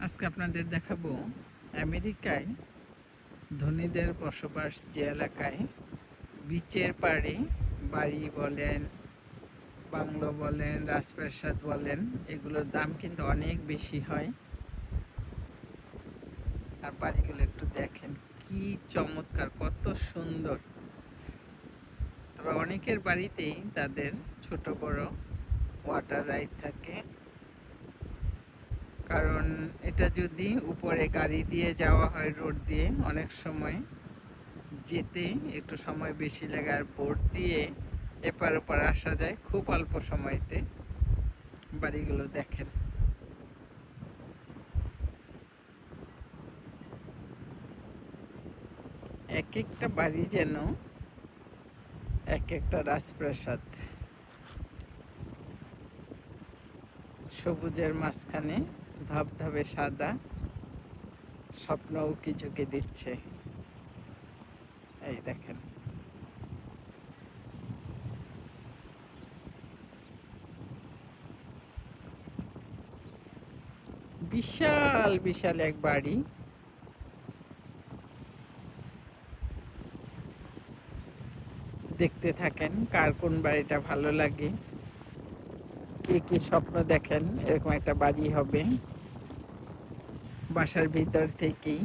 আজকে আপনাদের দেখাবো আমেরিকায় ধনীদের বসবাস যে এলাকায় বিচের পাড়ে বাড়ি বলেন, বাংলো বলেন, রাজপ্রাসাদ বলেন, এগুলোর দাম কিন্তু অনেক বেশি হয়। আর বাড়িগুলো একটু দেখেন, কি চমৎকার, কত সুন্দর। তবে অনেকের বাড়িতেই তাদের ছোট বড় ওয়াটার রাইড থাকে, কারণ এটা যদি উপরে গাড়ি দিয়ে যাওয়া হয় রোড দিয়ে, অনেক সময় যেতে একটু সময় বেশি লাগে। আর বোট দিয়ে এপার ওপার আসা যায় খুব অল্প সময়তে। বাড়িগুলো দেখেন, এক একটা বাড়ি যেন এক একটা রাজপ্রাসাদ। সবুজের মাঝখানে ধবধবে সাদা, স্বপ্ন উকি ঝুঁকি দিচ্ছে। এই দেখেন, বিশাল বিশাল এক বাড়ি। দেখতে থাকেন কার কোন বাড়িটা ভালো লাগে, কে কি স্বপ্ন দেখেন এরকম একটা বাড়ি হবে। বাসার ভিতর থেকেই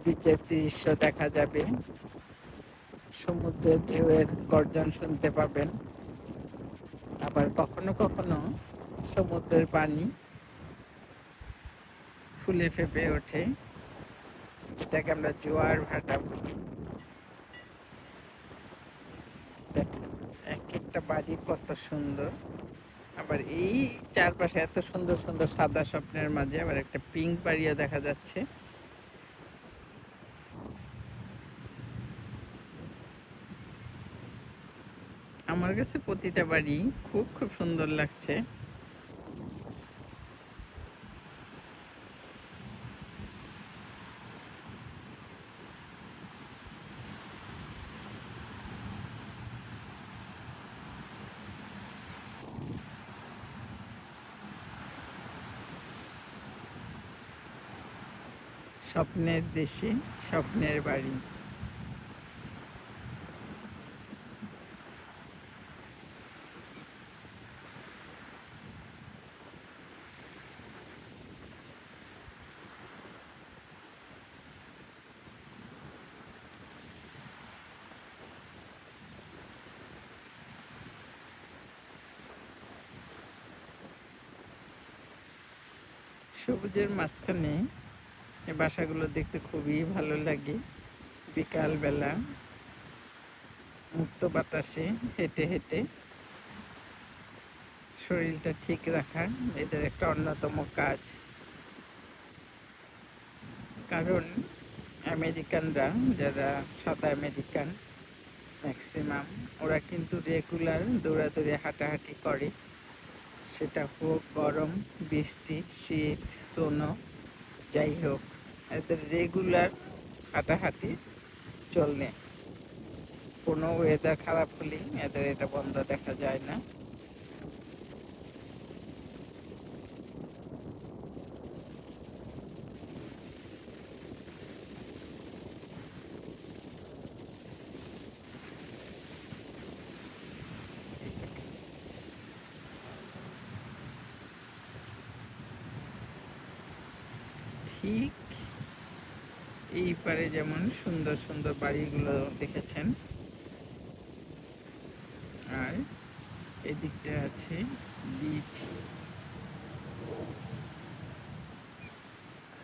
বিচের দৃশ্য দেখা যাবে, সমুদ্রের ঢেউয়ের গর্জন শুনতে পাবেন। আবার কখনো কখনো সমুদ্রের পানি ফুলে ফেপে ওঠে, যেটাকে আমরা জোয়ার ভাটা বলি। দেখেন এক একটা বাড়ি কত সুন্দর। আবার এই চারপাশে এত সুন্দর সুন্দর সাদা স্বপ্নের মাঝে আবার একটা পিঙ্ক বাড়িও দেখা যাচ্ছে। আমার কাছে প্রতিটা বাড়ি খুব খুব সুন্দর লাগছে। স্বপ্নের দেশে স্বপ্নের বাড়ি। সবুজের মাঝখানে এই বাসাগুলো দেখতে খুবই ভালো লাগে। বিকালবেলা মুক্ত বাতাসে হেঁটে হেঁটে শরীরটা ঠিক রাখা এদের একটা অন্যতম কাজ। কারণ আমেরিকানরা, যারা সাদা আমেরিকান ম্যাক্সিমাম, ওরা কিন্তু রেগুলার দৌড়াদৌড়ি হাঁটাহাঁটি করে। সেটা হোক গরম, বৃষ্টি, শীত, স্নো, যাই হোক, এদের রেগুলার হাঁটাহাঁটি চলে। কোনো ওয়েদার খারাপ হলেই এদের এটা বন্ধ দেখা যায় না। ঠিক এই পারে যেমন সুন্দর সুন্দর বাড়িগুলো দেখেছেন, আর এদিকটা আছে বিচ।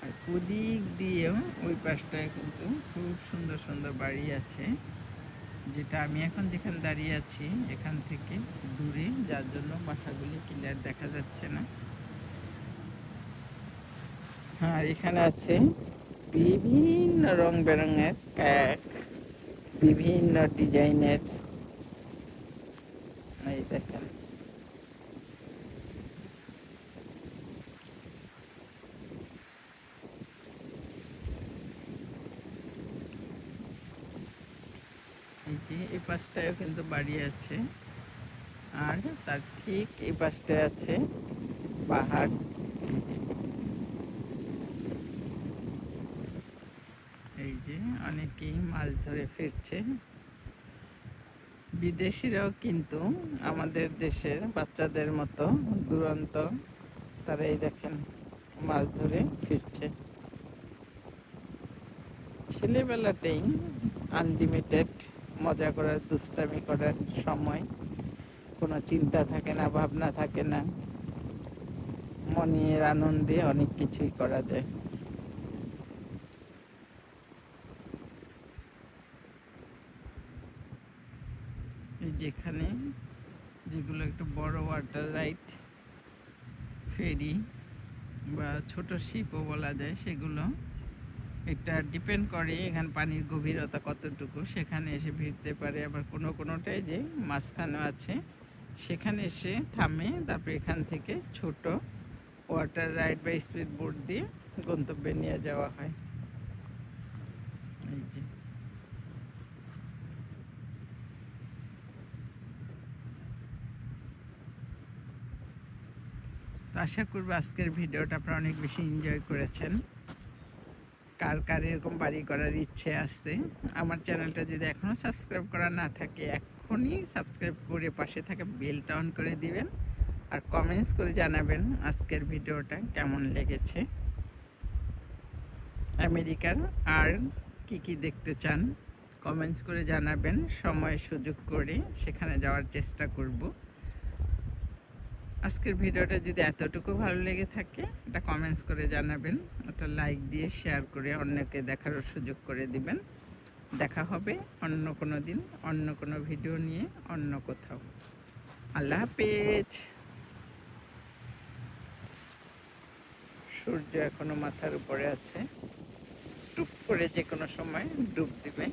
আর ওদিক দিয়েও ওই পাশটায় কিন্তু খুব সুন্দর সুন্দর বাড়ি আছে, যেটা আমি এখন যেখানে দাঁড়িয়ে আছি এখান থেকে দূরে, যার জন্য বাসাগুলি ক্লিয়ার দেখা যাচ্ছে না। আর এখানে আছে বিভিন্ন রং বেরঙের ক্যাক, বিভিন্ন ডিজাইনের। এই দেখেন, এই যে এই পাশটায়ও কিন্তু বাড়ি আছে, আর তার ঠিক এই পাশটায় আছে পাহাড়। এই যে অনেকেই মাছ ধরে ফিরছে। বিদেশিরাও কিন্তু আমাদের দেশের বাচ্চাদের মতো দুরন্ত, তারা এই দেখেন মাছ ধরে ফিরছে। ছেলেবেলাটাই আনলিমিটেড মজা করার, দুষ্টামি করার সময়। কোনো চিন্তা থাকে না, ভাবনা থাকে না, মনের আনন্দে অনেক কিছুই করা যায়। যেখানে যেগুলো একটু বড় ওয়াটার রাইড, ফেরি বা ছোট শিপও বলা যায়, সেগুলো এটা ডিপেন্ড করে এখানে পানির গভীরতা কতটুকু, সেখানে এসে ভিড়তে পারে। আবার কোনোটাই যে মাঝখানে আছে সেখানে এসে থামে, তারপরে এখান থেকে ছোট ওয়াটার রাইড বা স্পিড বোট দিয়ে গন্তব্যে নিয়ে যাওয়া হয়। এই যে তো আশা করব আজকের ভিডিওটা আপনারা অনেক বেশি এনজয় করেছেন। কার কার এরকম বাড়ি করার ইচ্ছে আছে, আমার চ্যানেলটা যদি এখনও সাবস্ক্রাইব করা না থাকে এখনই সাবস্ক্রাইব করে পাশে থাকা বেলটা অন করে দিবেন। আর কমেন্টস করে জানাবেন আজকের ভিডিওটা কেমন লেগেছে। আমেরিকার আর কি দেখতে চান কমেন্টস করে জানাবেন, সময় সুযোগ করে সেখানে যাওয়ার চেষ্টা করব। আজকের ভিডিওটা যদি এতটুকু ভালো লেগে থাকে এটা কমেন্টস করে জানাবেন, একটা লাইক দিয়ে শেয়ার করে অন্যকে দেখারও সুযোগ করে দিবেন। দেখা হবে অন্য কোনো দিন, অন্য কোনো ভিডিও নিয়ে, অন্য কোথাও। আল্লাহ হাফেজ। সূর্য এখনো মাথার উপরে আছে, টুপ করে যে কোনো সময় ডুব দিবে।